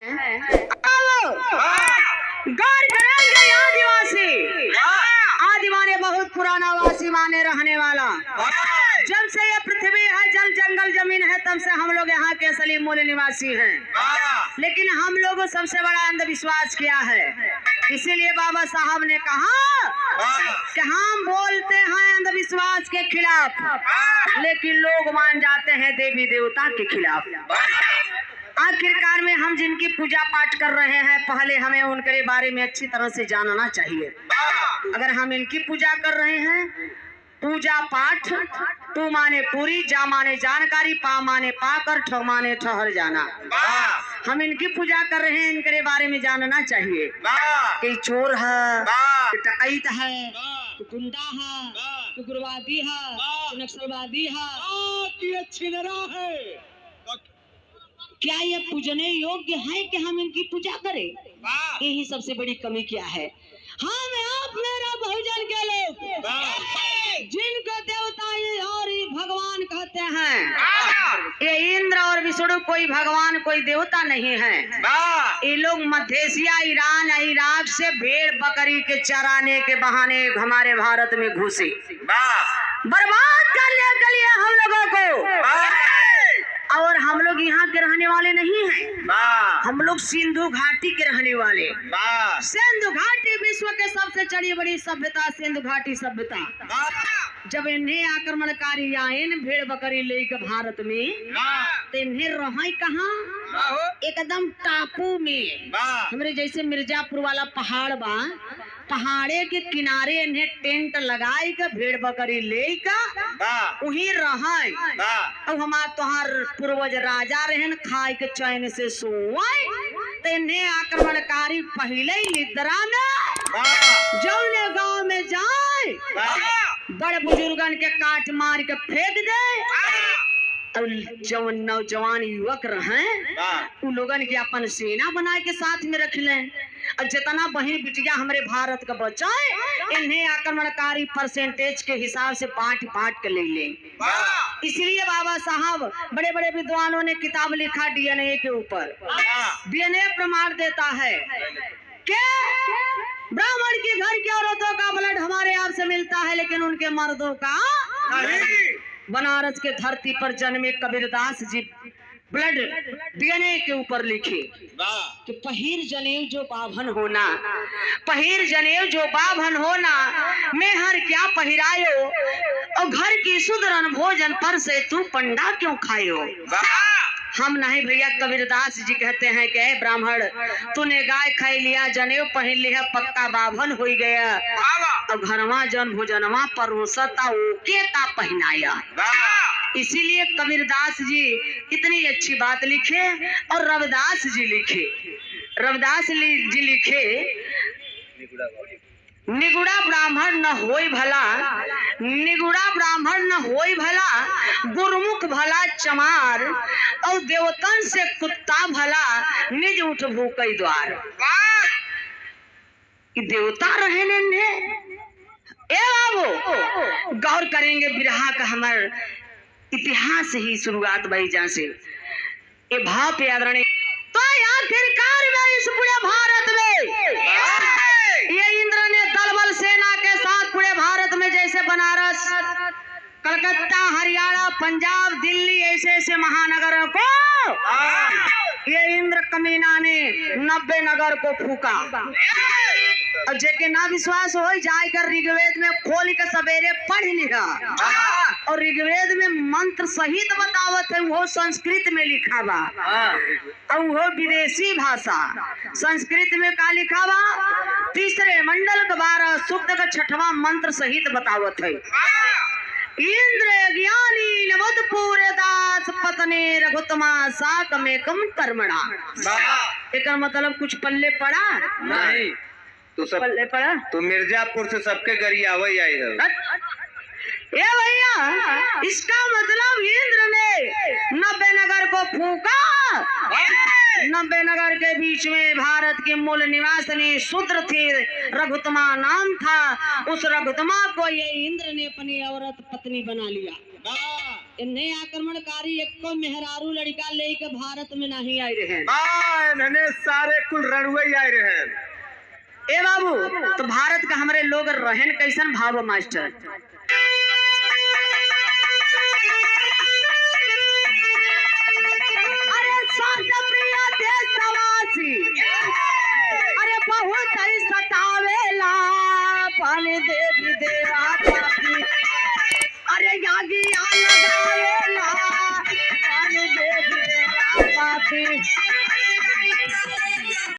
गौर करेंगे आदिवासी आदि माने बहुत पुराना वासी माने रहने वाला। जब से ये पृथ्वी है, जल जंगल जमीन है, तब से हम लोग यहाँ के असली मूल निवासी हैं। लेकिन हम लोगों सबसे बड़ा अंधविश्वास किया है। इसीलिए बाबा साहब ने कहा कि हम बोलते हैं अंधविश्वास के खिलाफ, लेकिन लोग मान जाते हैं देवी देवता के खिलाफ। आखिरकार में हम जिनकी पूजा पाठ कर रहे हैं, पहले हमें उनके बारे में अच्छी तरह से जानना चाहिए। अगर हम इनकी पूजा कर रहे हैं, पूजा पाठ तू माने पूरी, जा माने जानकारी, पा माने पाकर, ठ माने ठहर जाना। हम इनकी पूजा कर रहे हैं, इनके बारे में जानना चाहिए कि चोर है, कि डकैत है, कि गुंडा है, कि गुरवादी है, कि नक्सलवादी है, कि अच्छी तरह है। क्या ये पूजने योग्य है कि हम इनकी पूजा करें? यही सबसे बड़ी कमी क्या है। हम आप मेरा बहुजन के लोग जिनको देवता और भगवान कहते हैं, ये इंद्र और विष्णु कोई भगवान कोई देवता नहीं है। ये लोग मध्य ईरान इराक से भेड़ बकरी के चराने के बहाने हमारे भारत में घुसे, बर्बाद करने के लिए हम लोगों को। और हम लोग यहाँ के रहने वाले नहीं हैं, हम लोग सिंधु घाटी के रहने वाले। सिंधु घाटी विश्व के सबसे चढ़ी बड़ी सभ्यता सिंधु घाटी सभ्यता। जब इन्हें आक्रमणकारी आए भेड़ बकरी लेकर भारत में, तो इन्हें रहे कहाँ? एकदम टापू में। हमारे जैसे मिर्जापुर वाला पहाड़ बा, पहाड़े के किनारे इन्हें टेंट लगाई के भेड़ बकरी लेकर वहीं रहे। अब हमार तोहार पूर्वज राजा रहन, खाए के चैन से सोए, तो इन्हें आक्रमणकारी पहले ही निद्रा में जौने गांव में जाए, बड़े बुजुर्गन के काट मार के फेंक दे। और जवन नौजवान युवक रहे, उन लोगन के अपन सेना बना के साथ में रख लें। और जितना बहन बिटिया हमारे भारत का बच्चा है, इन्हें आक्रमणकारी परसेंटेज के हिसाब से बांट के ले लें। इसलिए बाबा साहब बड़े बड़े विद्वानों ने किताब लिखा डीएनए के ऊपर। डीएनए प्रमाण देता है कि ब्राह्मण के घर की औरतों का ब्लड हमारे आप से मिलता है, लेकिन उनके मर्दों का नहीं। बनारस के धरती पर जन्मे कबीरदास जी ब्लड डीएनए के ऊपर लिखे कि पहिर जनेऊ जो बाभन होना, पहिर जनेऊ जो बाभन होना, मैं हर क्या पहिरायो, और घर की सुधरन भोजन पर से तू पंडा क्यों खायो। हम नहीं भैया, कबीरदास जी कहते हैं कि ब्राह्मण तूने गाय खाई लिया, जनेऊ पहन लिया, पक्का बाभन हो गया, और घरवा जन भोजनवा परोसता ओके ता पहनाया। इसीलिए कबीरदास जी इतनी अच्छी बात लिखे। और रविदास जी लिखे, रविदास जी लिखे, निगुड़ा ब्राह्मण न होई भला, निगुड़ा ब्राह्मण न होई भला, गुरुमुख भला चमार, और देवतन से कुत्ता भला, निज उठ भूकई द्वार। देवता रहे ने ए बाबू, गौर करेंगे बिरहा का हमार इतिहास ही शुरुआत भाई जहाँ से ये भाव पे याद रहने। तो आखिरकार में इस पूरे भारत में ये इंद्र ने दलबल सेना के साथ पूरे भारत में, जैसे बनारस, कलकत्ता, हरियाणा, पंजाब, दिल्ली, ऐसे ऐसे महानगरों को ये इंद्र कमीना ने 90 नगर को फूका। और जेके ना विश्वास हो जाकर ऋग्वेद में खोल के सवेरे पढ़ लिया, और ऋग्वेद में मंत्र सहित बतावत है, वो संस्कृत में लिखा बा, और वो विदेशी भाषा। संस्कृत में का लिखा बा? तीसरे मंडल का 12 सूक्त का 6वां मंत्र सहित बतावत है। इंद्र ज्ञानी नवदपुरे दास पत्नी रघुतमा साक में कम कर्मणा। एक मतलब कुछ पल्ले पड़ा नहीं तो सब पल्ले पड़ा। तो मिर्जापुर से सबके गरिया वही आई है। ए भैया, इसका मतलब इंद्र ने 90 नगर को फूका। 90 नगर के बीच में भारत के मूल निवासिनी शूद्र थी, रघुतमा नाम था। उस रघुतमा को ये इंद्र ने अपनी औरत पत्नी बना लिया। इन्हें आक्रमणकारी एक को मेहरारू लड़का लेके भारत में नहीं आए रहे इन्हें सारे कुल रणुए आए रहे। ए बाबू तो भारत का हमारे लोग रहन कैसन भाव मास्टर अरे शांत प्रिय देशवासी अरे बहुत ही सतावेला पानी देवी देवा पापी अरे यागी लगावेला पानी देवी देवा पापी